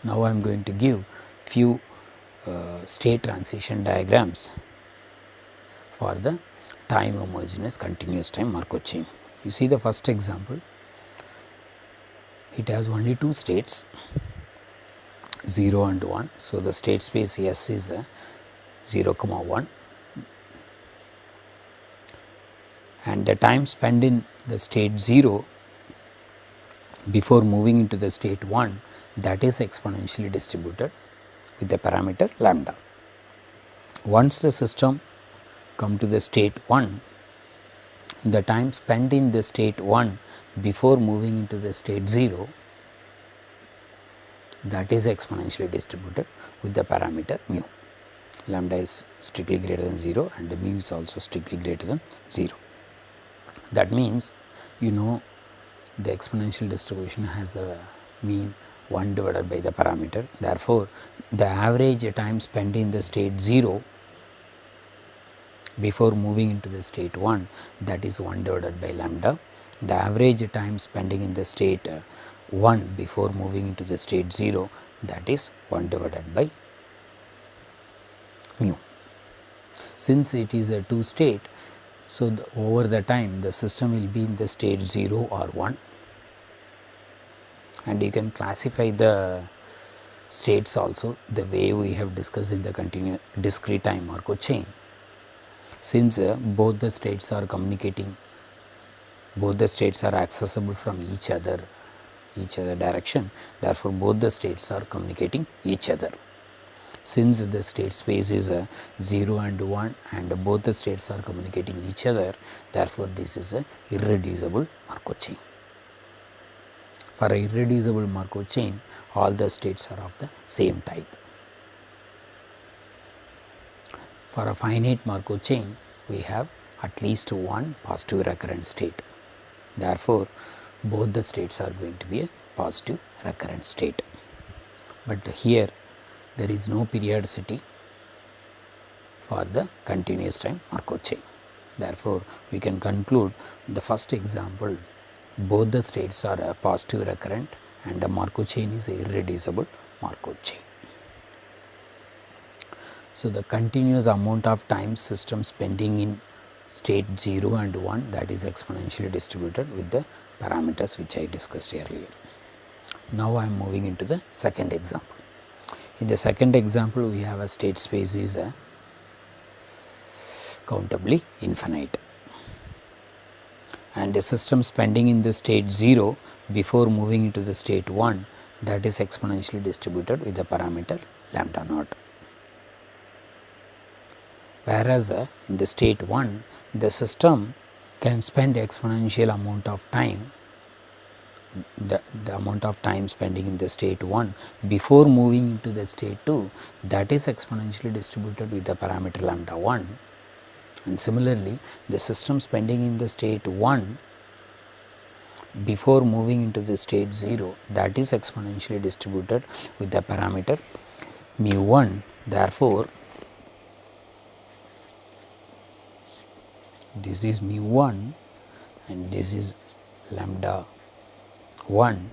Now I am going to give few state transition diagrams for the time homogeneous continuous time Markov chain. You see the first example, it has only two states 0 and 1. So, the state space S is a 0 comma 1 and the time spent in the state 0 before moving into the state 1, that is exponentially distributed with the parameter lambda. Once the system come to the state 1, the time spent in the state 1 before moving into the state 0, that is exponentially distributed with the parameter mu. Lambda is strictly greater than 0 and the mu is also strictly greater than 0. That means, you know, the exponential distribution has the mean 1 divided by the parameter. Therefore, the average time spent in the state 0 before moving into the state 1, that is 1 divided by lambda. The average time spending in the state 1 before moving into the state 0, that is 1 divided by mu. Since it is a 2 state, so over the time the system will be in the state 0 or 1, and you can classify the states also the way we have discussed in the discrete time Markov chain. Since both the states are communicating, both the states are accessible from each other direction, therefore, both the states are communicating each other. Since the state space is 0 and 1 and both the states are communicating each other, therefore, this is a irreducible Markov chain. For a irreducible Markov chain, all the states are of the same type. For a finite Markov chain, we have at least one positive recurrent state. Therefore, both the states are going to be a positive recurrent state. But here there is no periodicity for the continuous time Markov chain. Therefore, we can conclude the first example, both the states are a positive recurrent and the Markov chain is a irreducible Markov chain. So, the continuous amount of time system spending in state 0 and 1, that is exponentially distributed with the parameters which I discussed earlier. Now, I am moving into the second example. In the second example, we have a state space is a countably infinite and the system spending in the state 0 before moving into the state 1, that is exponentially distributed with the parameter lambda naught. Whereas in the state 1, the system can spend exponential amount of time, the amount of time spending in the state 1 before moving into the state 2, that is exponentially distributed with the parameter lambda 1. And similarly, the system spending in the state 1 before moving into the state 0, that is exponentially distributed with the parameter mu 1. Therefore, this is mu 1 and this is lambda 1.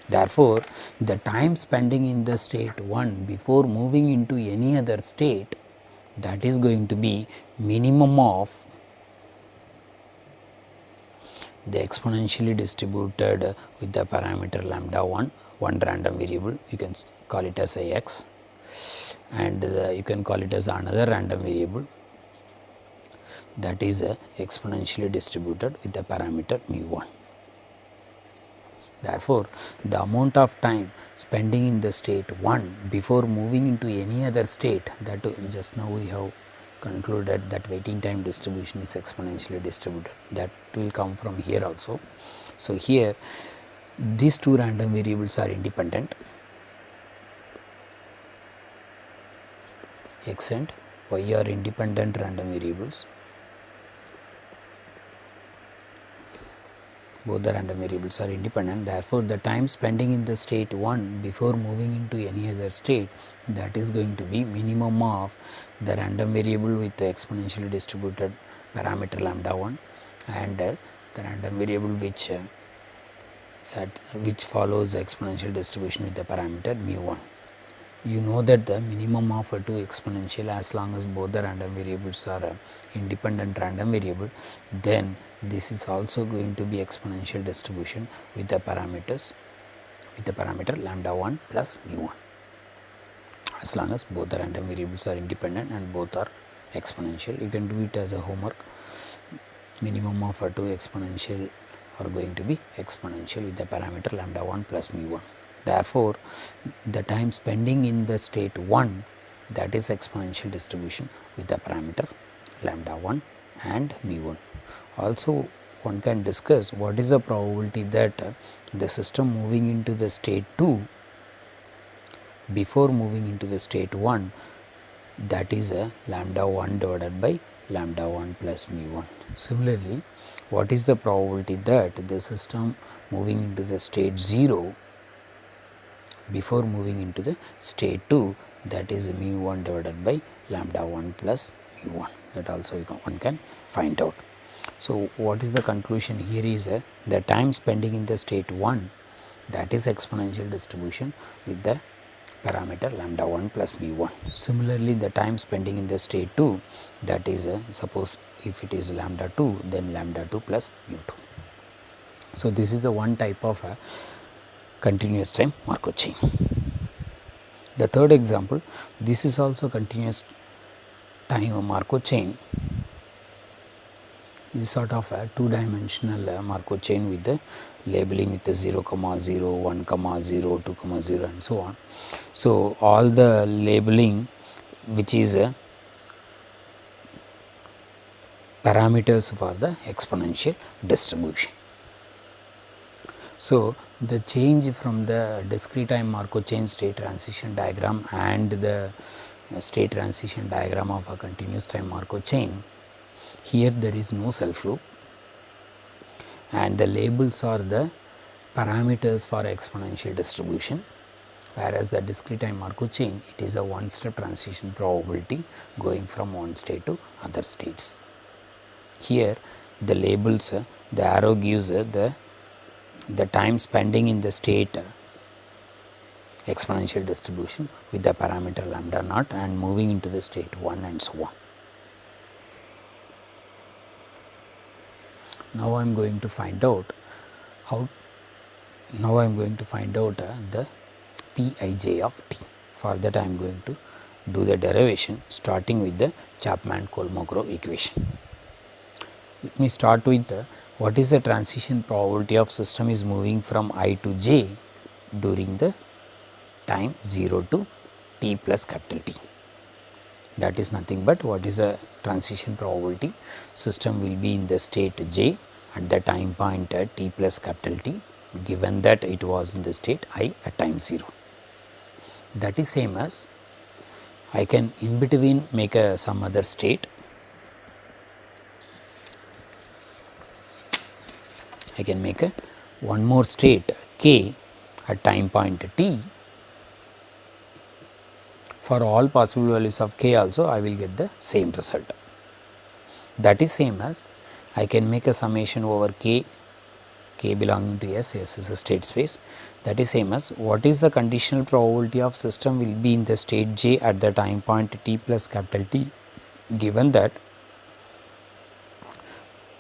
Therefore, the time spending in the state 1 before moving into any other state, that is going to be minimum of the exponentially distributed with the parameter lambda 1, one random variable, you can call it as a x, and you can call it as another random variable, that is exponentially distributed with the parameter mu 1. Therefore, the amount of time spending in the state 1 before moving into any other state, that just now we have concluded that waiting time distribution is exponentially distributed, that will come from here also. So, here these two random variables are independent, x and y are independent random variables. Both the random variables are independent. Therefore, the time spending in the state 1 before moving into any other state, that is going to be minimum of the random variable with the exponentially distributed parameter lambda 1 and the random variable which which follows exponential distribution with the parameter mu1. You know that the minimum of a 2 exponential, as long as both the random variables are independent random variable, then this is also going to be exponential distribution with the parameters, with the parameter lambda 1 plus mu 1, as long as both the random variables are independent and both are exponential. You can do it as a homework. Minimum of a 2 exponential are going to be exponential with the parameter lambda 1 plus mu 1. Therefore, the time spending in the state 1, that is exponential distribution with the parameter lambda 1 and mu 1. Also, one can discuss what is the probability that the system moving into the state 2 before moving into the state 1, that is a lambda 1 divided by lambda 1 plus mu 1. Similarly, what is the probability that the system moving into the state 0 before moving into the state 2, that is mu 1 divided by lambda 1 plus mu 1, that also one can find out. So, what is the conclusion here is the time spending in the state 1, that is exponential distribution with the parameter lambda 1 plus mu 1. Similarly, the time spending in the state 2, that is suppose if it is lambda 2, then lambda 2 plus mu 2. So, this is the one type of continuous time Markov chain. The third example, this is also continuous time Markov chain. This is sort of a two-dimensional Markov chain with the labeling with the 0, 0, 1, 0, 2, 0 and so on. So, all the labeling which is parameters for the exponential distribution. So, the change from the discrete time Markov chain state transition diagram and the state transition diagram of a continuous time Markov chain, here there is no self loop and the labels are the parameters for exponential distribution, whereas the discrete time Markov chain, it is a one step transition probability going from one state to other states. Here the labels, the arrow gives the time spending in the state exponential distribution with the parameter lambda naught and moving into the state 1 and so on. Now, I am going to find out how, now I am going to find out the Pij of t. For that, I am going to do the derivation starting with the Chapman-Kolmogorov equation. Let me start with what is the transition probability of system is moving from I to j during the time 0 to t plus capital T. That is nothing but what is the transition probability system will be in the state j at the time point at t plus capital T, given that it was in the state I at time 0. That is same as I can in between make some other state. I can make one more state k at time point t. For all possible values of k also I will get the same result. That is same as I can make a summation over k belonging to S is a state space. That is same as what is the conditional probability of system will be in the state j at the time point t plus capital T, given that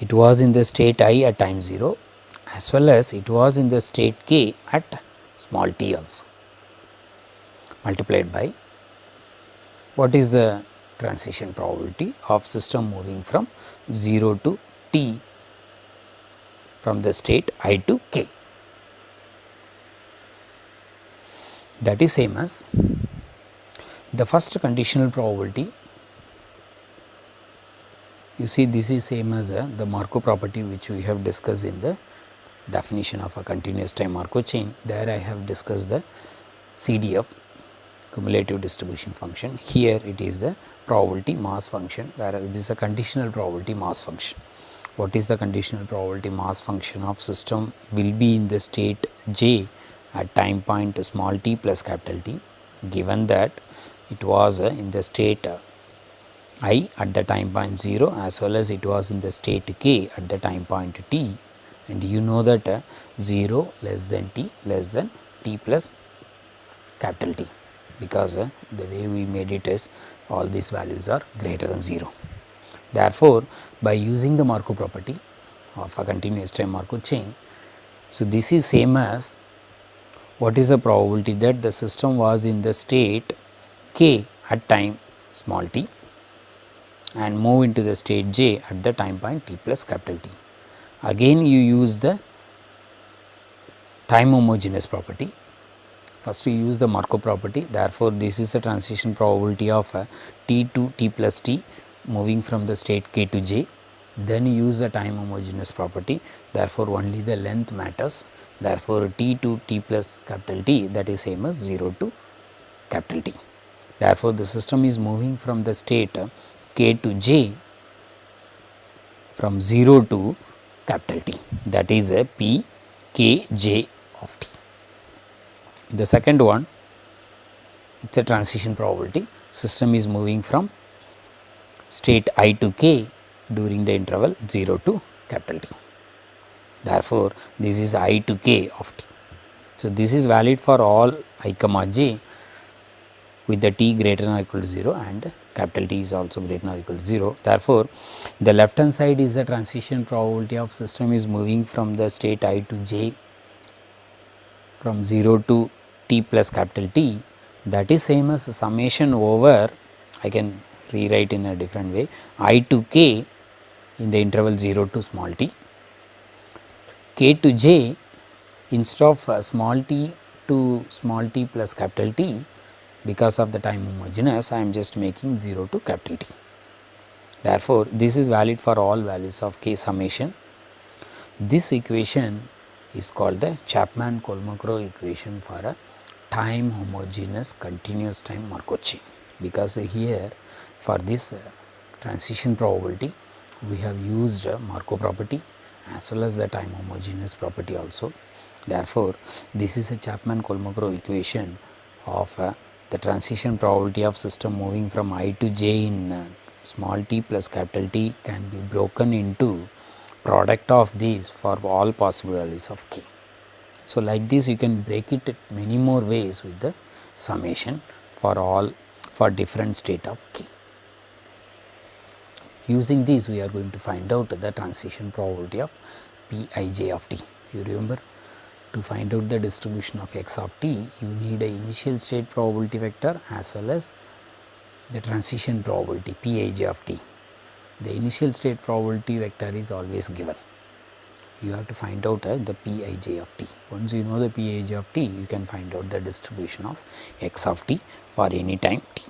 it was in the state I at time 0 as well as it was in the state k at small t also, multiplied by what is the transition probability of system moving from 0 to t from the state I to k. That is same as the first conditional probability. You see, this is same as the Markov property which we have discussed in the definition of a continuous time Markov chain. There I have discussed the CDF, cumulative distribution function. Here it is the probability mass function, whereas this is a conditional probability mass function. What is the conditional probability mass function of system will be in the state j at time point small t plus capital T, given that it was in the state I at the time point 0 as well as it was in the state k at the time point t, and you know that 0 less than t plus capital T, because the way we made it is all these values are greater than 0. Therefore, by using the Markov property of a continuous time Markov chain, so this is same as what is the probability that the system was in the state k at time small t and move into the state j at the time point t plus capital T. Again you use the time homogeneous property. First you use the Markov property, therefore, this is a transition probability of t to t plus t moving from the state k to j. Then you use the time homogeneous property, therefore, only the length matters. Therefore, t to t plus capital T, that is same as 0 to capital T. Therefore, the system is moving from the state k to j from 0 to capital T, that is a p k j of t. The second one, it is a transition probability, system is moving from state I to k during the interval 0 to capital T. Therefore, this is I to k of t. So, this is valid for all I comma j with the t greater than or equal to 0 and capital T is also greater than or equal to 0. Therefore, the left hand side is the transition probability of system is moving from the state I to j from 0 to t plus capital T, that is same as summation over, I can rewrite in a different way, I to k in the interval 0 to small t, k to j instead of small t to small t plus capital T, because of the time homogeneous I am just making 0 to capital T. Therefore, this is valid for all values of k summation. This equation is called the Chapman-Kolmogorov equation for a time homogeneous continuous time Markov chain, because here for this transition probability we have used Markov property as well as the time homogeneous property also. Therefore, this is a Chapman-Kolmogorov equation of the transition probability of system moving from I to j in small t plus capital T can be broken into product of these for all possible values of k. So, like this you can break it many more ways with the summation for all for different state of k. Using these we are going to find out the transition probability of Pij of t. You remember, to find out the distribution of x of t, you need a initial state probability vector as well as the transition probability Pij of t. The initial state probability vector is always given. You have to find out the Pij of t. Once you know the Pij of t, you can find out the distribution of x of t for any time t.